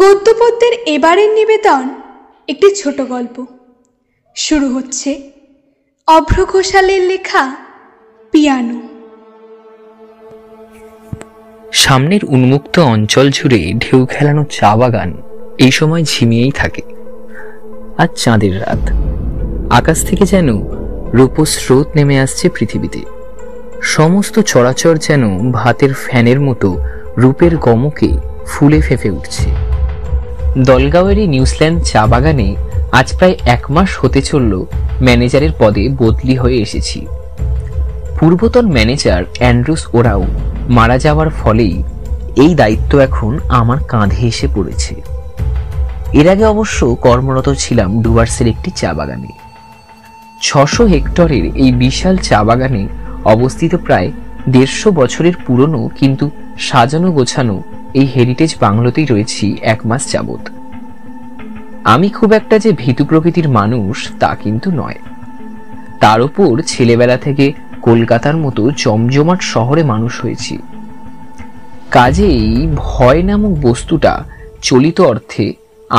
গদ্যপদ্যের এবারের নিবেদন একটি ছোট গল্প। শুরু হচ্ছে অভ্র ঘোষালের লেখা পিয়ানো। সামনের উন্মুক্ত অঞ্চল জুড়ে ঢেউ খেলানো চা বাগান এই সময় ঝিমিয়েই থাকে। আজ চাঁদের রাত, আকাশ থেকে যেন রূপস্রোত নেমে আসছে পৃথিবীতে। সমস্ত চরাচর যেন ভাতের ফ্যানের মতো রূপের গমকে ফুলে ফেঁপে উঠছে। দলগাঁওয়েরই নিউজিল্যান্ড চা বাগানে আজ প্রায় 1 মাস হতে চলল ম্যানেজারের পদে বদলি হয়ে এসেছি। পূর্বতন ম্যানেজার অ্যান্ড্রুস ওরাও মারা যাওয়ার ফলেই এই দায়িত্ব এখন আমার কাঁধে এসে পড়েছে। এর আগে অবশ্য কর্মরত ছিলাম ডুয়ার্সের একটি চা বাগানে। 600 হেক্টরের এই বিশাল চা বাগানে অবস্থিত প্রায় 150 বছরের পুরনো কিন্তু সাজানো গোছানো এই হেরিটেজ বাংলোতেই রয়েছি 1 মাস যাবৎ। আমি খুব একটা যে ভীতু প্রকৃতির মানুষ তা কিন্তু নয়। তার উপর ছেলেবেলা থেকে কলকাতার মতো জমজমাট শহরে মানুষ হয়েছি। কাজেই ভয় নামক বস্তুটা চলিত অর্থে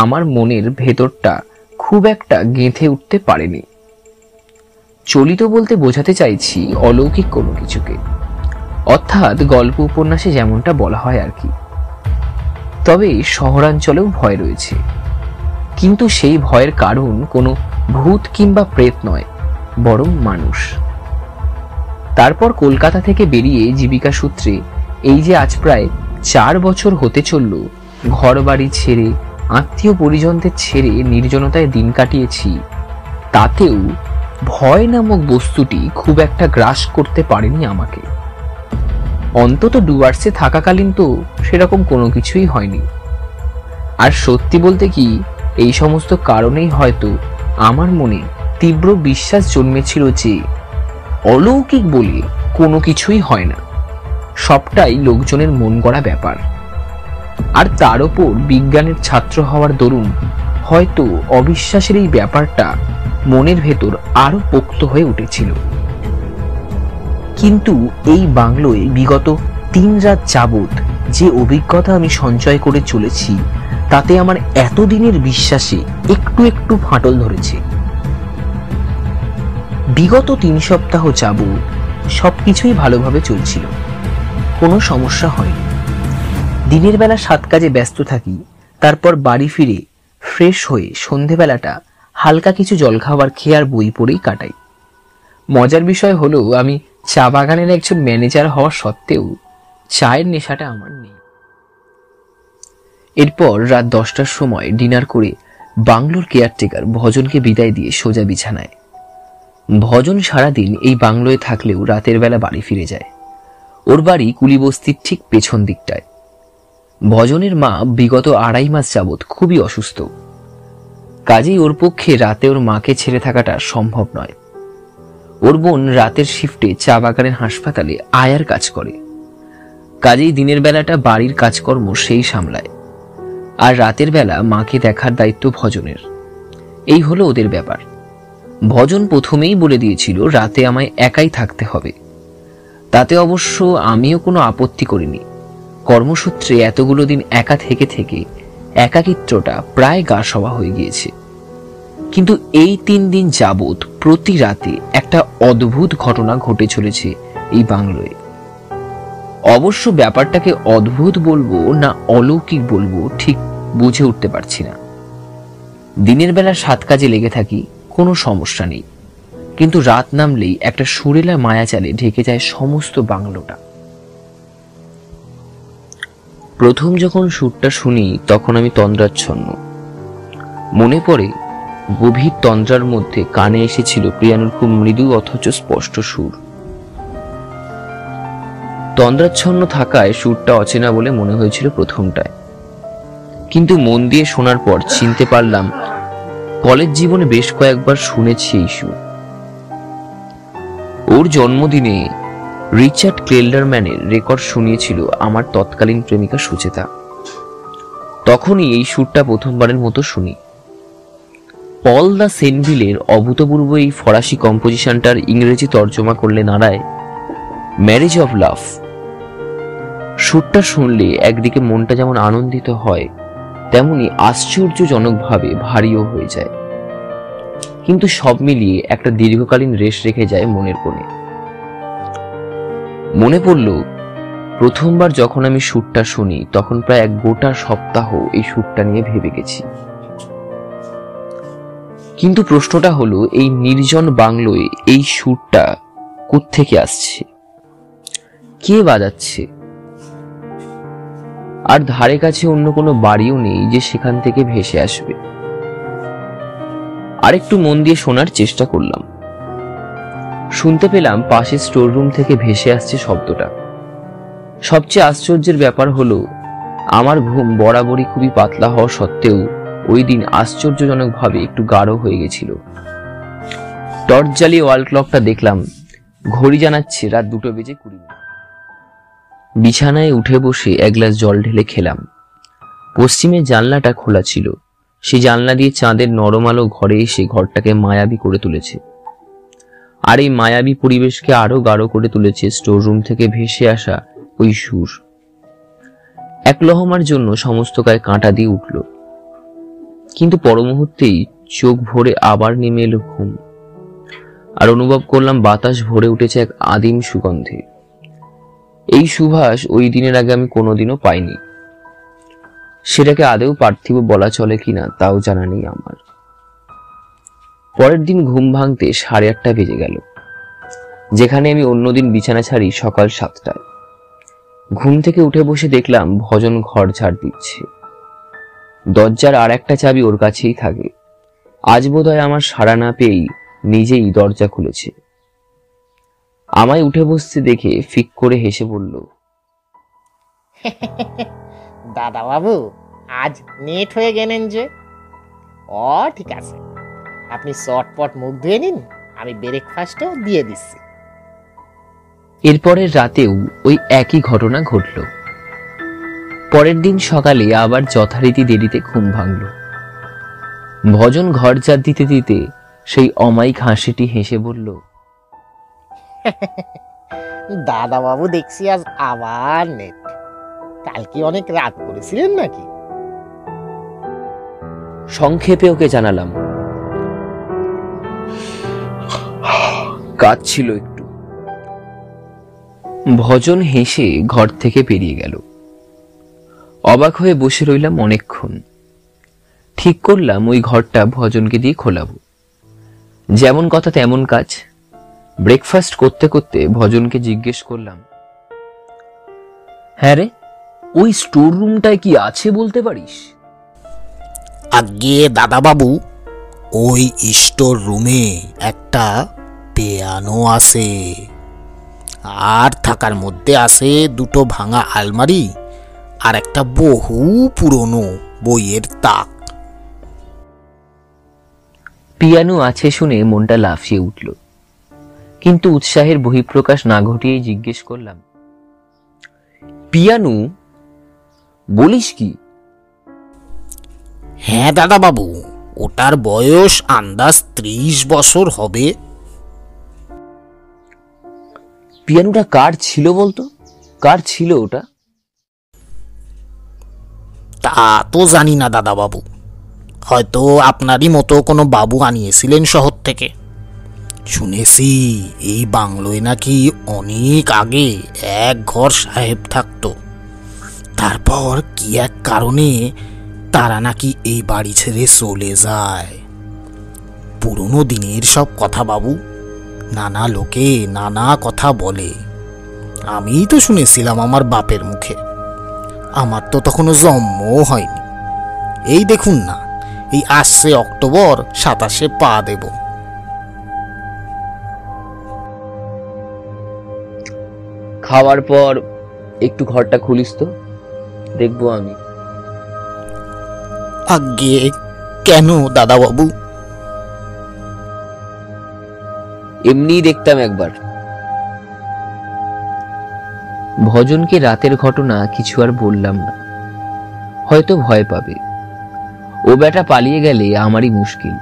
আমার মনের ভেতরটা খুব একটা গেঁথে উঠতে পারেনি। চলিত বলতে বোঝাতে চাইছি অলৌকিক কোনো কিছুকে, অর্থাৎ গল্প উপন্যাসে যেমনটা বলা হয় আর কি। তবে শহরাঞ্চলেও ভয় রয়েছে, কিন্তু সেই ভয়ের কারণ কোনো ভূত কিংবা প্রেত নয়, বরং মানুষ। তারপর কলকাতা থেকে বেরিয়ে জীবিকা সূত্রে এই যে আজ প্রায় 4 বছর হতে চলল ঘর বাড়ি ছেড়ে, আত্মীয় পরিজনদের ছেড়ে নির্জনতায় দিন কাটিয়েছি, তাতেও ভয় নামক বস্তুটি খুব একটা গ্রাস করতে পারেনি আমাকে। অন্তত ডুয়ার্সে থাকাকালীন তো সেরকম কোনো কিছুই হয়নি। আর সত্যি বলতে কি, এই সমস্ত কারণেই হয়তো আমার মনে তীব্র বিশ্বাস জন্মেছিল যে অলৌকিক বলে কোনো কিছুই হয় না, সবটাই লোকজনের মন গড়া ব্যাপার। আর তার ওপর বিজ্ঞানের ছাত্র হওয়ার দরুন হয়তো অবিশ্বাসের এই ব্যাপারটা মনের ভেতর আরো পোক্ত হয়ে উঠেছিল। কিন্তু এই বাংলোয় বিগত 3 রাত যাবৎ যে অভিজ্ঞতা আমি সঞ্চয় করে চলেছি, তাতে আমার এতদিনের বিশ্বাসে একটু একটু ফাটল ধরেছে। বিগত 3 সপ্তাহ যাবৎ সবকিছুই ভালোভাবে চলছিল, কোনো সমস্যা হয়নি। দিনের বেলা 7 কাজে ব্যস্ত থাকি, তারপর বাড়ি ফিরে ফ্রেশ হয়ে সন্ধেবেলাটা হালকা কিছু জলখাবার খেয়ে আর বই পড়েই কাটাই। মজার বিষয় হলো, আমি চা বাগানের একজন ম্যানেজার হওয়া সত্ত্বেও চায়ের নেশাটা আমার নেই। এরপর রাত 10টার সময় ডিনার করে বাংলোর কেয়ারটেকার ভজনকে বিদায় দিয়ে সোজা বিছানায়। ভজন সারাদিন এই বাংলোয় থাকলেও রাতের বেলা বাড়ি ফিরে যায়। ওর বাড়ি কুলিবস্তির ঠিক পেছন দিকটায়। ভজনের মা বিগত 2.5 মাস যাবৎ খুবই অসুস্থ, কাজেই ওর পক্ষে রাতে ওর মাকে ছেড়ে থাকাটা সম্ভব নয়। ওর বোন রাতের শিফটে চা বাগানের হাসপাতালে আয়ার কাজ করে, কাজেই দিনের বেলাটা বাড়ির কাজকর্ম সেই সামলায়, আর রাতের বেলা মাকে দেখার দায়িত্ব ভজনের। এই হলো ওদের ব্যাপার। ভজন প্রথমেই বলে দিয়েছিল রাতে আমায় একাই থাকতে হবে। তাতে অবশ্য আমিও কোনো আপত্তি করিনি। কর্মসূত্রে এতগুলো দিন একা থেকে থেকে একাকিত্বটা প্রায় গা সওয়া হয়ে গিয়েছে। কিন্তু এই 3 দিন যাবৎ প্রতি রাতে একটা অদ্ভুত ঘটনা ঘটে চলেছে এই বাংলোয়। অবশ্য ব্যাপারটাকে অদ্ভুত বলবো না অলৌকিক বলবো ঠিক বুঝে উঠতে পারছি না। দিনের বেলা 7 কাজে লেগে থাকি, কোনো সমস্যা নেই, কিন্তু রাত নামলেই একটা সুরেলা মায়াজালে ঢেকে যায় সমস্ত বাংলোটা। প্রথম যখন সুরটা শুনি তখন আমি তন্দ্রাচ্ছন্ন। মনে পড়ে গভীর তন্দ্রার মধ্যে কানে এসেছিল পিয়ানোর খুব মৃদু অথচ স্পষ্ট সুর। তন্দ্রাচ্ছন্ন থাকায় সুরটা অচেনা বলে মনে হয়েছিল প্রথমটায়, কিন্তু মন দিয়ে শোনার পর চিনতে পারলাম কলেজ জীবনে বেশ কয়েকবার শুনেছি এই সুর। ওর জন্মদিনে রিচার্ড ক্লেল্ডারম্যানের রেকর্ড শুনিয়েছিল আমার তৎকালীন প্রেমিকা সুচেতা। তখনই এই সুরটা প্রথমবারের মতো শুনি। পল দা সেনভিলের অভূতপূর্ব এই ফরাসি কম্পোজিশনটার ইংরেজি তর্জমা করলে দাঁড়ায় ম্যারেজ অফ লাভ। সুরটা শুনলে একদিকে মনটা যেমন আনন্দিত হয়, তেমনি আশ্চর্যজনকভাবে ভারীও হয়ে যায়, কিন্তু সব মিলিয়ে একটা দীর্ঘকালীন রেশ রেখে যায় মনের কোণে। মনে পড়ল, প্রথমবার যখন আমি সুরটা শুনি তখন প্রায় এক গোটা সপ্তাহ এই সুরটা নিয়ে ভেবে গেছি। কিন্তু প্রশ্নটা হলো, এই নির্জন বাংলোয় এই সুরটা কোত্থেকে আসছে, কে বাজাচ্ছে? আর ধারে কাছে অন্য কোনো বাড়িও নেই যে সেখান থেকে ভেসে আসবে। আরেকটু মন দিয়ে শোনার চেষ্টা করলাম। শুনতে পেলাম পাশের স্টোর রুম থেকে ভেসে আসছে শব্দটা। সবচেয়ে আশ্চর্যের ব্যাপার হলো, আমার ঘুম বরাবরই খুবই পাতলা হওয়া সত্ত্বেও ওই দিন আশ্চর্যজনকভাবে একটু গাঢ় হয়ে গেছিল। টর্চ জ্বালিয়ে ওয়াল ক্লকটা দেখলাম, ঘড়ি জানাচ্ছে রাত 2:20। বিছানায় উঠে বসে এক গ্লাস জল ঢেলে খেলাম। পশ্চিমের জানলাটা খোলা ছিল, সেই জানলা দিয়ে চাঁদের নরম আলো ঘরে এসে ঘরটাকে মায়াবী করে তুলেছে। আর এই মায়াবী পরিবেশকে আরো গাঢ় করে তুলেছে স্টোর রুম থেকে ভেসে আসা ওই সুর। এক লহমার জন্য সমস্ত গায়ে কাঁটা দিয়ে উঠল, কিন্তু পর মুহূর্তেই চোখ ভরে আবার নেমে এলো ঘুম। আর অনুভব করলাম বাতাস ভরে উঠেছে এক আদিম সুগন্ধে। এই সুবাস ওই দিনের আগে আমি কোনোদিনও পাইনি। সেটাকে আদেও পার্থিব বলা চলে কিনা তাও জানা নেই আমার। পরের দিন ঘুম ভাঙতে 8:30 বেজে গেল, যেখানে আমি অন্যদিন বিছানা ছাড়ি সকাল 7টায়। ঘুম থেকে উঠে বসে দেখলাম ভজন ঘর ঝাড় দিচ্ছে। দরজার আর একটা চাবি ওর কাছেই থাকে। আজ বোধহয় আমার সাড়া না পেয়েই নিজেই দরজা খুলেছে। আমায় উঠে বসতে দেখে ফিক করে হেসে বলল, দাদা বাবু আজ নেট হয়ে গেলেন যে। ঠিক আছে, আপনি চটপট মুখ ধুয়ে নিন, আমি ব্রেকফাস্টও দিয়ে দিচ্ছি। এরপরের রাতেও ওই একই ঘটনা ঘটল। পরের দিন সকালে আবার যথারীতি দেরিতে ঘুম ভাঙল। ভজন ঘর ঝাড় দিতে দিতে সেই অমায়িক হাসিটি হেসে বলল, দাদা বাবু দেখছি আজ আবার নেট। কালকে অনেক রাত করেছিলেন নাকি? সংক্ষেপে ওকে জানালাম, কাজ ছিল একটু। ভজন হেসে ঘর থেকে বেরিয়ে গেল। অবাক হয়ে বসে রইলাম অনেকক্ষণ। ঠিক করলাম ওই ঘরটা ভজনকে দিয়ে খোলাবো। যেমন কথা তেমন কাজ। ব্রেকফাস্ট করতে করতে ভজনকে জিজ্ঞেস করলাম, হ্যাঁ রে, ওই স্টোর রুমটায় কি আছে বলতে পারিস? আগে দাদাবাবু, ওই স্টোর রুমে একটা পিয়ানো আছে, আর থাকার মধ্যে আছে 2টো ভাঙা আলমারি আর একটা বহু পুরনো বইয়ের তাক। পিয়ানো আছে শুনে মনটা লাফিয়ে উঠল, কিন্তু উৎসাহের বহিঃপ্রকাশ না ঘটিয়েই জিজ্ঞেস করলাম, পিয়ানো বলিস কি? হ্যাঁ দাদাবাবু, ওটার বয়স আন্দাজ 30 বছর হবে। পিয়ানোটা কার ছিল বলতো? কার ছিল ওটা? তা তো জানি না দাদাবাবু, হয়তো আপনারই মতো কোনো বাবু আনিয়েছিলেন শহর থেকে। শুনেছি এই বাংলোয় নাকি অনেক আগে এক ঘর সাহেব থাকতো, তারপর কি এক কারণে তারা নাকি এই বাড়ি ছেড়ে চলে যায়। পুরনো দিনের সব কথা বাবু, নানা লোকে নানা কথা বলে। আমি তো শুনেছিলাম আমার বাপের মুখে, আমার তো তখনও জন্মও হয়নি। এই দেখুন না, এই আসছে অক্টোবর 27 পা দেব। খাওয়ার পর একটু ঘরটা খুলিস তো, দেখবো আমি। আগে কেন দাদাবাবু? এমনি দেখতাম একবার। ভজনকে রাতের ঘটনা কিছু আর বললাম না, হয়তো ভয় পাবে। ও বেটা পালিয়ে গেলে আমারই মুশকিল।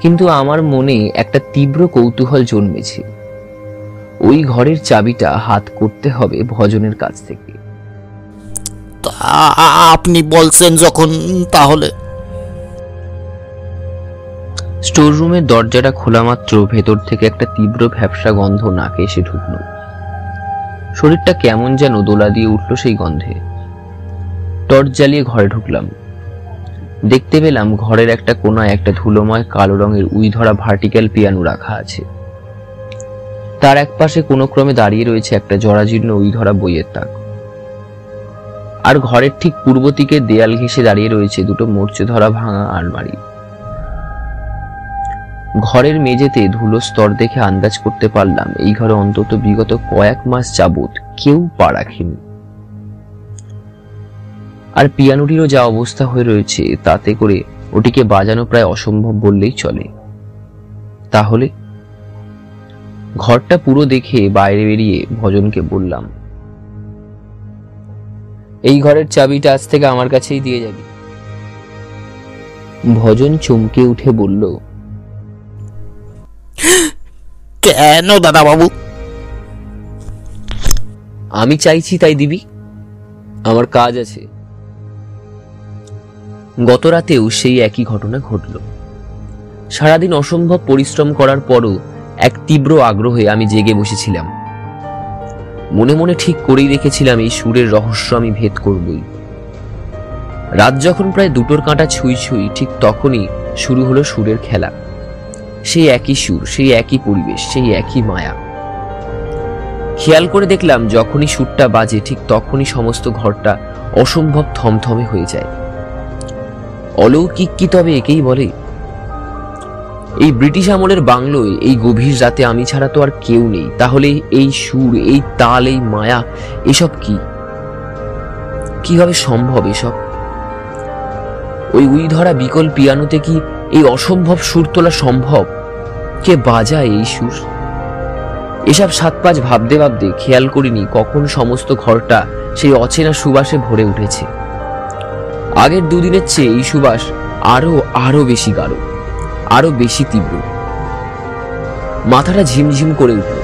কিন্তু আমার মনে একটা তীব্র কৌতূহল জন্মেছে। ওই ঘরের চাবিটা হাত করতে হবে ভজনের কাছ থেকে। আপনি বলছেন যখন, তাহলে স্টোর রুমের দরজাটা খোলা মাত্র ভেতর থেকে একটা তীব্র ভ্যাপসা গন্ধ নাকে এসে ঢুকলো। শরীরটা কেমন যেন দোলা দিয়ে উঠল সেই গন্ধে। টর্চ জ্বালিয়ে ঘরে ঢুকলাম। দেখতে পেলাম ঘরের একটা কোনায় একটা ধুলোময় কালো রঙের উই ধরা ভার্টিক্যাল পিয়ানো রাখা আছে। তার এক পাশে কোনো ক্রমে দাঁড়িয়ে রয়েছে একটা জরাজীর্ণ উই ধরা বইয়ের তাক। আর ঘরের ঠিক পূর্ব দিকে দেয়াল ঘেঁষে দাঁড়িয়ে রয়েছে দুটো মরচে ধরা ভাঙা আলমারি। ঘরের মেঝেতে ধুলো স্তর দেখে আন্দাজ করতে পারলাম এই ঘরে অন্তত বিগত কয়েক মাস যাবৎ কেউ পা রাখেনি। আর পিয়ানোটিরও যা অবস্থা হয়ে রয়েছে তাতে করে ওটিকে বাজানো প্রায় অসম্ভব বললেই চলে। তাহলে ঘরটা পুরো দেখে বাইরে বেরিয়ে ভজনকে বললাম, এই ঘরের চাবিটা আজ থেকে আমার কাছেই দিয়ে যাবি। ভজন চমকে উঠে বলল, কেন দাদা বাবু? আমি চাইছি তাই দিবি, আমার কাজ আছে। গত রাতেও সেই একই ঘটনা ঘটল। সারাদিন অসম্ভব পরিশ্রম করার পরও এক তীব্র আগ্রহে আমি জেগে বসেছিলাম। মনে মনে ঠিক করেই রেখেছিলাম এই সুরের রহস্য আমি ভেদ করবই। রাত যখন প্রায় দুটোর কাঁটা ছুঁই ছুঁই, ঠিক তখনই শুরু হলো সুরের খেলা। সেই একই সুর, সেই একই পরিবেশ, সেই একই মায়া। খেয়াল করে দেখলাম যখনই সুরটা বাজে ঠিক তখনই সমস্ত ঘরটা অসম্ভব থমথমে হয়ে যায়। অলৌকিক কি তবে একেই বলে? এই ব্রিটিশ আমলের বাংলোয় এই গভীর রাতে আমি ছাড়া তো আর কেউ নেই। তাহলে এই সুর, এই তাল, এই মায়া, এসব কি? কিভাবে সম্ভব এসব? ওই উই ধরা বিকল পিয়ানোতে কি এই অসম্ভব সুর তোলা সম্ভব? কে বাজায় এই সুর? এসব সাত পাঁচ ভাবতে ভাবতে খেয়াল করিনি কখন সমস্ত ঘরটা সেই অচেনা সুবাসে ভরে উঠেছে। আগের দুদিনের চেয়ে এই সুবাস আরো বেশি গাঢ়, আরো বেশি তীব্র। মাথাটা ঝিমঝিম করে উঠল।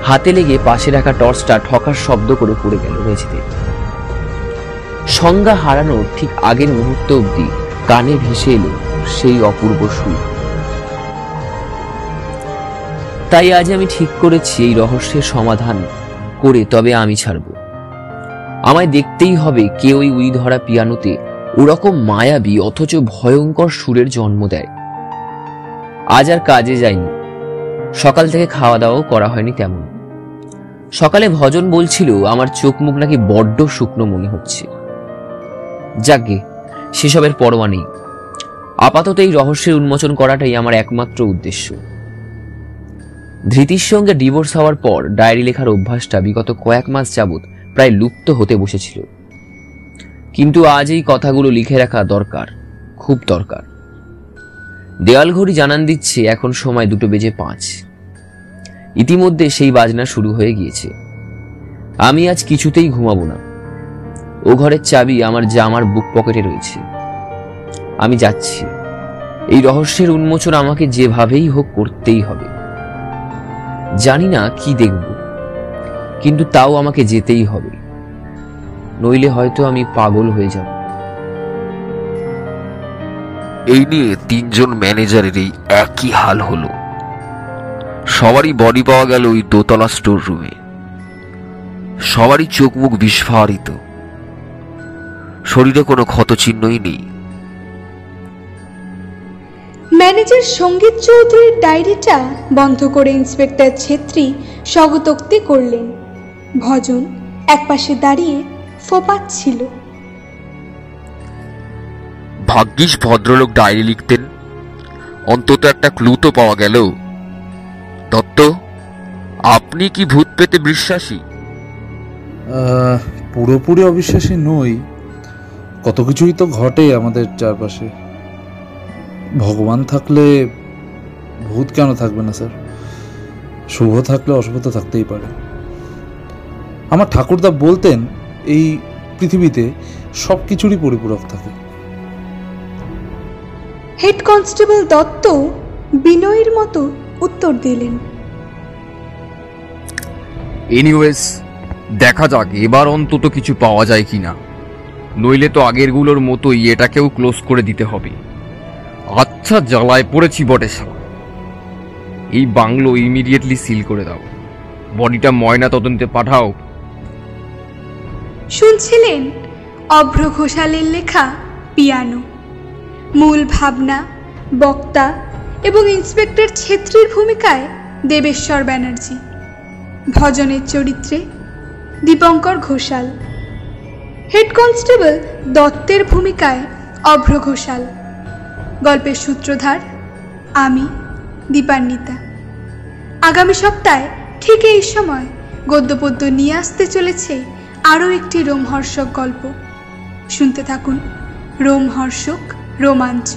হাতে লেগে পাশে রাখা টর্চটা ঠকার শব্দ করে পড়ে গেল মেঝেতে। সংজ্ঞা হারানোর ঠিক আগের মুহূর্ত অবধি কানে ভেসে এলো সেই অপূর্ব সুর। তাই আজ আমি ঠিক করেছি এই রহস্যের সমাধান করে তবে আমি ছাড়ব। আমায় দেখতেই হবে কে ওই উই ধরা পিয়ানোতে ওরকম মায়াবী অথচ ভয়ঙ্কর সুরের জন্ম দেয়। আজ আর কাজে যাইনি, সকাল থেকে খাওয়া দাওয়াও করা হয়নি তেমন। সকালে ভজন বলছিল আমার চোখ মুখ নাকি বড্ড শুকনো মনে হচ্ছে। যাকগে, সেসবের পরোয়া নেই। আপাতত এই রহস্যের উন্মোচন করাটাই আমার একমাত্র উদ্দেশ্য। ধৃতির সঙ্গে ডিভোর্স হওয়ার পর ডায়েরি লেখার অভ্যাসটা বিগত কয়েক মাস যাবৎ প্রায় লুপ্ত হতে বসেছিল। কিন্তু আজ এই কথাগুলো লিখে রাখা দরকার, খুব দরকার। দেওয়াল ঘড়ি জানান দিচ্ছে এখন সময় 2:05। ইতিমধ্যে সেই বাজনা শুরু হয়ে গিয়েছে। আমি আজ কিছুতেই ঘুমাবো না। ও ঘরের চাবি আমার জামার বুক পকেটে রয়েছে। আমি যাচ্ছি। এই রহস্যের উন্মোচন আমাকে যেভাবেই হোক করতেই হবে। জানি না কি দেখব, কিন্তু তাও আমাকে যেতেই হবে, নইলে হয়তো আমি পাগল হয়ে যাব। এই নিয়ে 3 জন ম্যানেজারের এই একই হাল হলো। সবারই বডি পাওয়া গেল ওই দোতলা স্টোর রুমে। সবারই চোখ মুখ বিস্ফারিত, শরীরে কোনো ক্ষতচিহ্নই নেই। ম্যানেজার সঙ্গীত চৌধুরীর ডায়েরিটা বন্ধ করে ইন্সপেক্টর ছেত্রী স্বগতোক্তি করলেন। ভজন একপাশে দাঁড়িয়ে ফোপাচ্ছিল। ভাগ্যিস ভদ্রলোক ডায়েরি লিখতেন, অন্তত একটা ক্লু তো পাওয়া গেল। দত্ত, আপনি কি ভূত পেতে বিশ্বাসী? পুরোপুরি অবিশ্বাসী নই। কত কিছুই তো ঘটে আমাদের চারপাশে। ভগবান থাকলে ভূত কেন থাকবে না স্যার? শুভ থাকলে অশুভ তো থাকতেই পারে। আমার ঠাকুরদা বলতেন এই পৃথিবীতে সব কিছুরই পরিপূরক থাকে। হেড কনস্টেবল দত্ত বিনয়ের মতো উত্তর দিলেন। এনিওয়েজ, দেখা যাক এবার অন্তত কিছু পাওয়া যায় কিনা। নইলে তো আগেরগুলোর মতোই এটাকেও ক্লোজ করে দিতে হবে। আচ্ছা, জ্বালায় পড়েছি বটে শালা। এই বাংলো ইমিডিয়েটলি সিল করে দাও, বডিটা ময়না তদন্তে পাঠাও। শুনছিলেন অভ্র ঘোষালের লেখা পিয়ানো। মূল ভাবনা, বক্তা এবং ইন্সপেক্টর ছেত্রীর ভূমিকায় দেবেশ্বর ব্যানার্জি, ভজনের চরিত্রে দীপঙ্কর ঘোষাল, হেড কনস্টেবল দত্তের ভূমিকায় অভ্র ঘোষাল, গল্পের সূত্রধার আমি দীপান্বিতা। আগামী সপ্তাহে ঠিক এই সময় গদ্যপদ্য নিয়ে আসতে চলেছে আরও একটি রোমহর্ষক গল্প। শুনতে থাকুন রোমহর্ষক রোমাঞ্চ।